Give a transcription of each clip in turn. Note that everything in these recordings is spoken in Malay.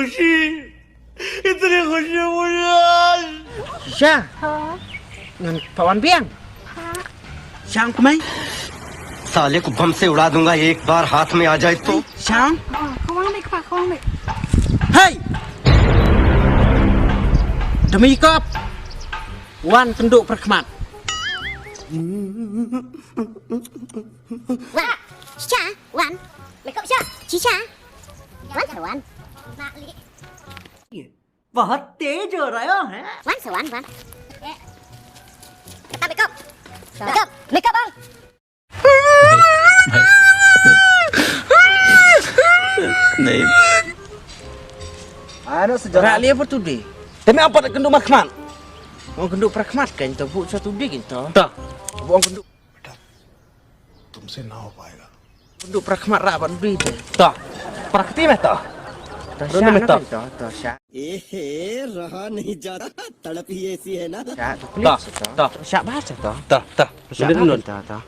खुशी, इतनी खुशी मुझे आज। Sha, Pak Wan Piang. Sang kemai? साले को बम से उड़ा दूंगा एक बार हाथ में आ जाए तो। Sang? Kawan baik Pak, kawan baik. Hei! Demi kop, Wan tunduk perkhidmat. Wan, Cica, Wan. Make up Cica, Cica. Wan sao Wan? बहुत तेज हो रहा है। Wan sao Wan, Wan. Kata make up. Make up bang. नहीं Ano sejarah? Rak liya apa tu di? Demi apa nak kenduk makman? Orang kenduk perkhidmat kan tu, bu satu di gitu. Tak. Orang kenduk तुमसे ना हो पाएगा kenduk perkhidmat rak apa di tu. Tak. Prakti में tak. Dah Ronda Syak metal. nak tu, Syak. रहा नहीं जाता तड़प ही ऐसी है ना। Syak tu Tak, please tu. tak. Syak bahasa tu. Tak, tak. Syak Sudah dulu. tu tu.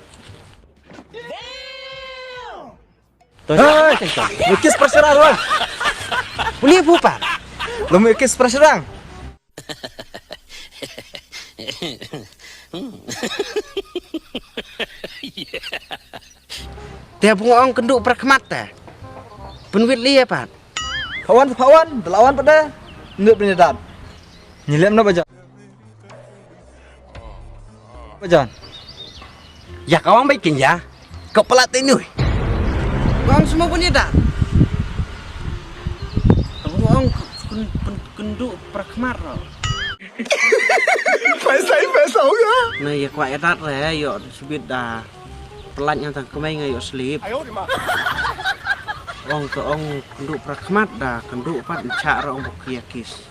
Hei, mikis perserang Wan. Boleh bukan? Lo mikis perserang. Dia orang kenduk perkhidmat teh. Penwit liya Pak. Kawan, lawan pada nduk penyedan. Nyilem na bajan. Bajan. Ya kawan baikin ya. Kau pelatih ini. Orang semua punya dah. Orang kenduk perkhidmat loh. पैसा ही पैसा होगा Nah ya kuat erat lah yuk sebut dah. Pelan yang tak kemai ngayon slip. Orang ke orang kenduk perkhidmat dah kenduk pat cak orang bukiyakis.